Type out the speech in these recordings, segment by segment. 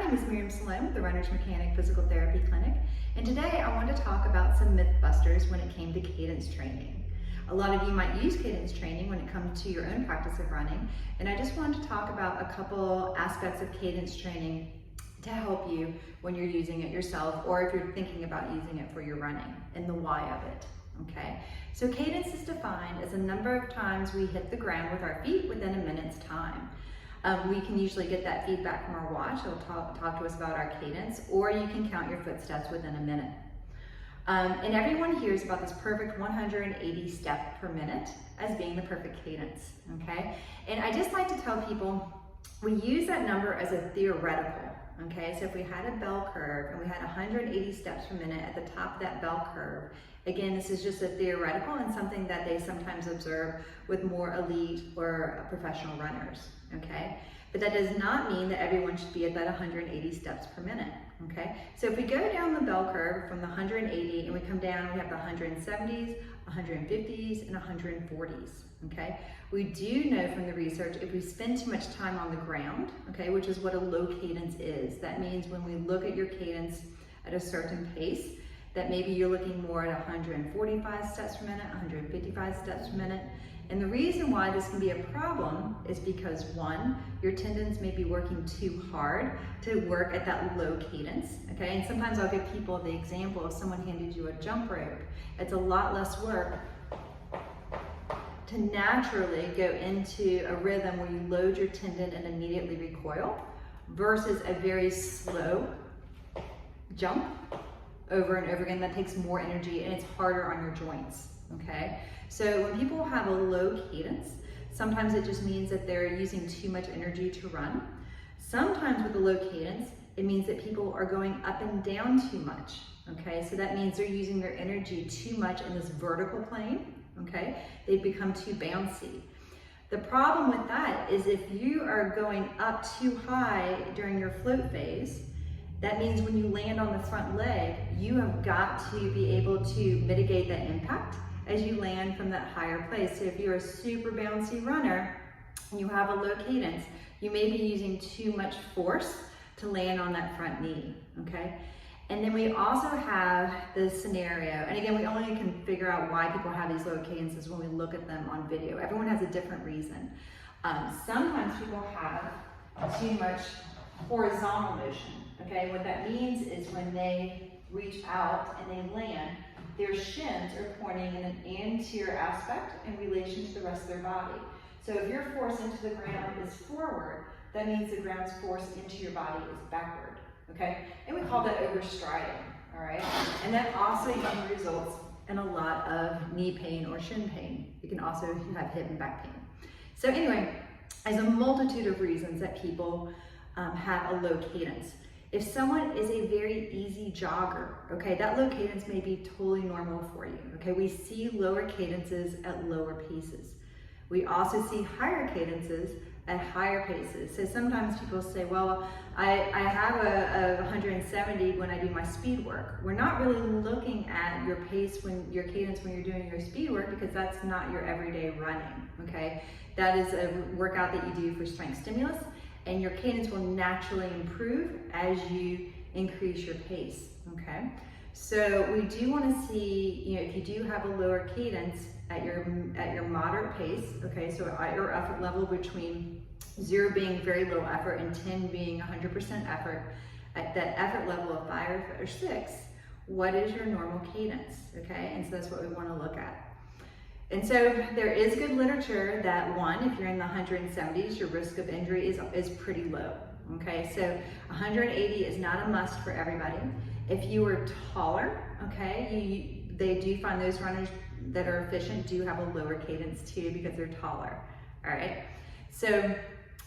name is Miriam Salome with the Runner's Mechanic Physical Therapy Clinic, and today I want to talk about some myth busters when it came to cadence training. A lot of you might use cadence training when it comes to your own practice of running, and I just wanted to talk about a couple aspects of cadence training to help you when you're using it yourself or if you're thinking about using it for your running, and the why of it. Okay, so cadence is defined as a number of times we hit the ground with our feet within a minute's time. We can usually get that feedback from our watch. It'll talk to us about our cadence, or you can count your footsteps within a minute. And everyone hears about this perfect 180 steps per minute as being the perfect cadence, okay? And I just like to tell people, we use that number as a theoretical, okay? So if we had a bell curve and we had 180 steps per minute at the top of that bell curve, again, this is just a theoretical and something that they sometimes observe with more elite or professional runners, okay? But that does not mean that everyone should be at that 180 steps per minute, okay? So if we go down the bell curve from the 180 and we come down, we have the 170s, 150s, and 140s, okay? We do know from the research, if we spend too much time on the ground, okay, which is what a low cadence is, that means when we look at your cadence at a certain pace, that maybe you're looking more at 145 steps per minute, 155 steps per minute. And the reason why this can be a problem is because, one, your tendons may be working too hard to work at that low cadence, okay? And sometimes I'll give people the example of someone handed you a jump rope. It's a lot less work to naturally go into a rhythm where you load your tendon and immediately recoil versus a very slow jump over and over again that takes more energy and it's harder on your joints, okay? So when people have a low cadence, sometimes it just means that they're using too much energy to run. Sometimes with a low cadence, it means that people are going up and down too much, okay? So that means they're using their energy too much in this vertical plane, okay? They become too bouncy. The problem with that is if you are going up too high during your float phase, that means when you land on the front leg, you have got to be able to mitigate that impact as you land from that higher place. So if you're a super bouncy runner and you have a low cadence, you may be using too much force to land on that front knee, okay? And then we also have this scenario, and again, we only can figure out why people have these low cadences when we look at them on video. Everyone has a different reason. Sometimes people have too much horizontal motion, okay? What that means is when they reach out and they land, their shins are pointing in an anterior aspect in relation to the rest of their body. So if your force into the ground is forward, that means the ground's force into your body is backward, okay? And we call that overstriding, all right? And that also usually results in a lot of knee pain or shin pain. You can also have hip and back pain. So anyway, there's a multitude of reasons that people have a low cadence. If someone is a very easy jogger, okay, that low cadence may be totally normal for you, okay? We see lower cadences at lower paces. We also see higher cadences at higher paces. So sometimes people say, well, I have a 170 when I do my speed work. We're not really looking at your pace your cadence when you're doing your speed work because that's not your everyday running, okay? That is a workout that you do for strength stimulus, and your cadence will naturally improve as you increase your pace, okay? So we do want to see, if you do have a lower cadence at your moderate pace, okay, so at your effort level between 0 being very low effort and 10 being 100% effort, at that effort level of 5 or 6, what is your normal cadence, okay? And so that's what we want to look at. And so there is good literature that, one, if you're in the 170s, your risk of injury is pretty low, okay? So 180 is not a must for everybody. If you are taller, okay, they do find those runners that are efficient do have a lower cadence too because they're taller, all right? So,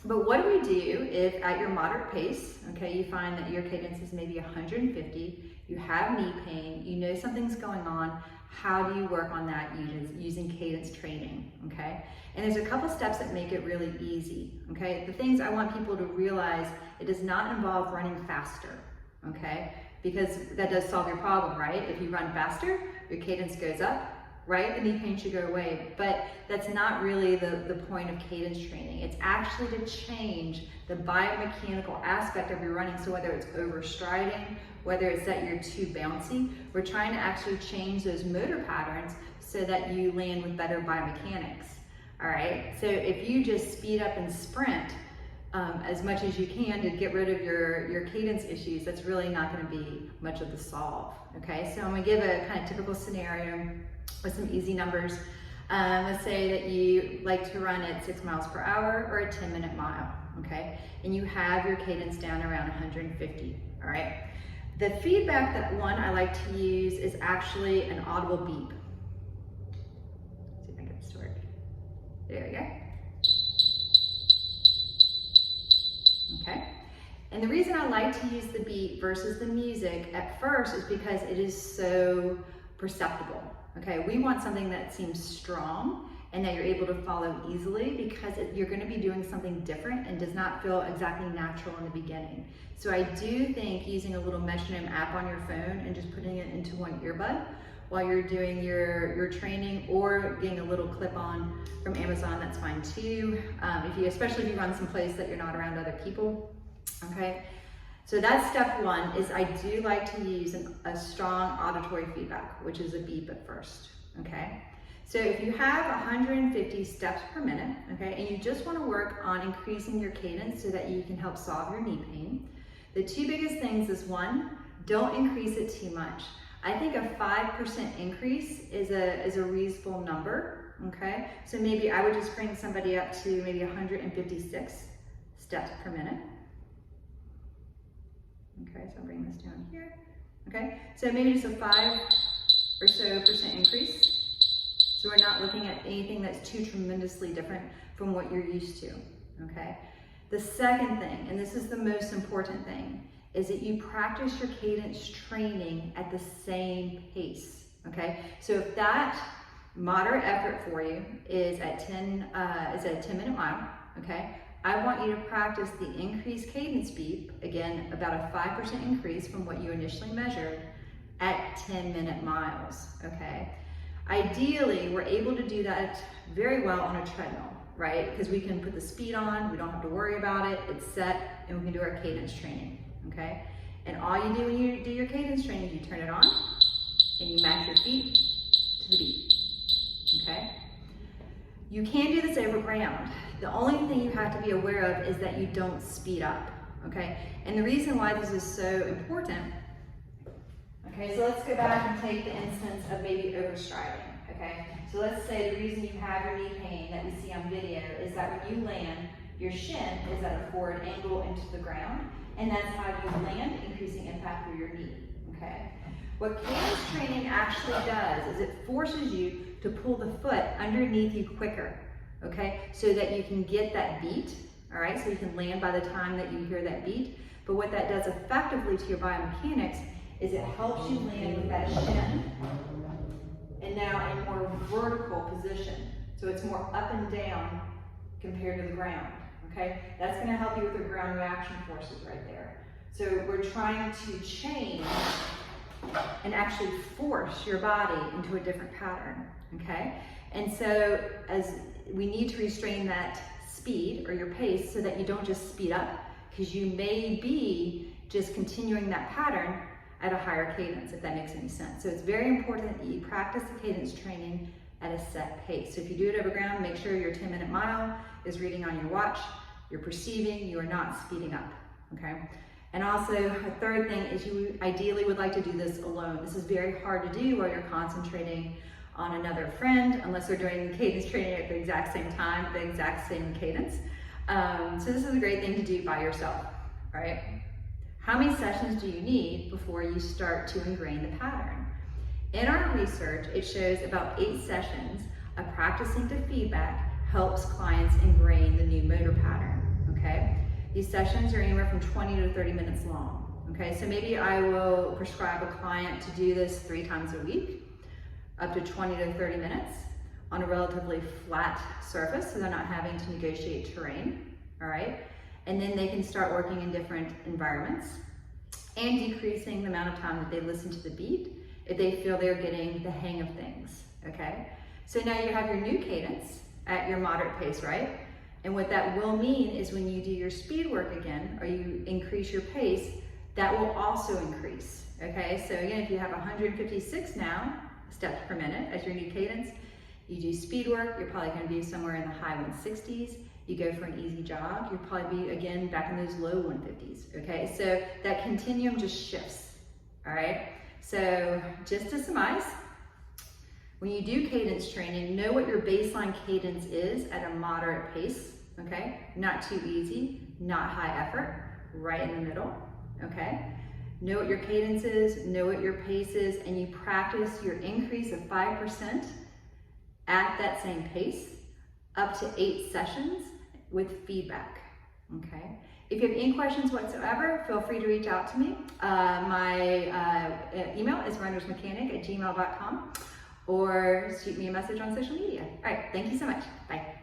but what do we do if at your moderate pace, okay, you find that your cadence is maybe 150, you have knee pain, you know something's going on, how do you work on that using cadence training, okay? And there's a couple steps that make it really easy, okay? The things I want people to realize, it does not involve running faster, okay? Because that does solve your problem, right? If you run faster, your cadence goes up, right? The knee pain should go away, but that's not really the point of cadence training. It's actually to change the biomechanical aspect of your running. So whether it's overstriding, whether it's that you're too bouncy, we're trying to actually change those motor patterns so that you land with better biomechanics. All right, so if you just speed up and sprint as much as you can to get rid of your cadence issues, that's really not going to be much of the solve. Okay, so I'm going to give a kind of typical scenario with some easy numbers. Let's say that you like to run at 6 miles per hour or a 10-minute mile, okay? And you have your cadence down around 150, all right? The feedback that I like to use is actually an audible beep. Let's see if I can get this to work. There we go. Okay. And the reason I like to use the beat versus the music at first is because it is so perceptible. Okay, we want something that seems strong and that you're able to follow easily, because you're going to be doing something different and does not feel exactly natural in the beginning. So I do think using a little metronome app on your phone and just putting it into one earbud while you're doing your training, or getting a little clip on from Amazon, that's fine too. Especially if you run someplace that you're not around other people. Okay. So that's step one, is I do like to use a strong auditory feedback, which is a beep at first, okay? So if you have 150 steps per minute, okay, and you just want to work on increasing your cadence so that you can help solve your knee pain, the two biggest things is, one, don't increase it too much. I think a 5% increase is a reasonable number, okay? So maybe I would just bring somebody up to maybe 156 steps per minute. Okay, so I'll bring this down here. Okay, so maybe just a 5% or so increase. So we're not looking at anything that's too tremendously different from what you're used to. Okay, the second thing, and this is the most important thing, is that you practice your cadence training at the same pace. Okay, so if that moderate effort for you is at 10-minute mile, okay, I want you to practice the increased cadence beep, again, about a 5% increase from what you initially measured, at 10-minute miles, okay? Ideally, we're able to do that very well on a treadmill, right? Because we can put the speed on, we don't have to worry about it, it's set, and we can do our cadence training, okay? And all you do when you do your cadence training is you turn it on, and you match your feet to the beat, okay? You can do this over ground. The only thing you have to be aware of is that you don't speed up, okay? And the reason why this is so important, okay, so let's go back and take the instance of maybe overstriding, okay? So let's say the reason you have your knee pain that we see on video is that when you land, your shin is at a forward angle into the ground, and that's how you land, increasing impact through your knee, okay? What cadence training actually does is it forces you to pull the foot underneath you quicker, okay? So that you can get that beat, all right? So you can land by the time that you hear that beat. But what that does effectively to your biomechanics is it helps you land with that shin and now in more vertical position. So it's more up and down compared to the ground, okay? That's gonna help you with the ground reaction forces right there. So we're trying to change and actually force your body into a different pattern, okay? And so as we need to restrain that speed or your pace so that you don't just speed up, because you may be just continuing that pattern at a higher cadence, if that makes any sense. So it's very important that you practice the cadence training at a set pace. So if you do it over ground, make sure your 10-minute mile is reading on your watch, you're perceiving, you are not speeding up, okay? And also, a third thing is you ideally would like to do this alone. This is very hard to do while you're concentrating on another friend, unless they're doing the cadence training at the exact same time, the exact same cadence. So this is a great thing to do by yourself, all right? How many sessions do you need before you start to ingrain the pattern? In our research, it shows about 8 sessions of practicing to feedback helps clients ingrain the new motor pattern, okay? These sessions are anywhere from 20 to 30 minutes long, okay? So maybe I will prescribe a client to do this 3 times a week, up to 20 to 30 minutes on a relatively flat surface, so they're not having to negotiate terrain, all right? And then they can start working in different environments and decreasing the amount of time that they listen to the beat if they feel they're getting the hang of things, okay? So now you have your new cadence at your moderate pace, right? And what that will mean is when you do your speed work again, or you increase your pace, that will also increase, okay? So again, if you have 156 now, steps per minute as your new cadence, you do speed work, you're probably gonna be somewhere in the high 160s. You go for an easy jog, you'll probably be, again, back in those low 150s, okay? So that continuum just shifts, all right? So just to surmise, when you do cadence training, know what your baseline cadence is at a moderate pace, okay? Not too easy, not high effort, right in the middle, okay? Know what your cadence is, know what your pace is, and you practice your increase of 5% at that same pace, up to 8 sessions with feedback, okay? If you have any questions whatsoever, feel free to reach out to me. My email is runnersmechanic@gmail.com, or shoot me a message on social media. All right, thank you so much. Bye.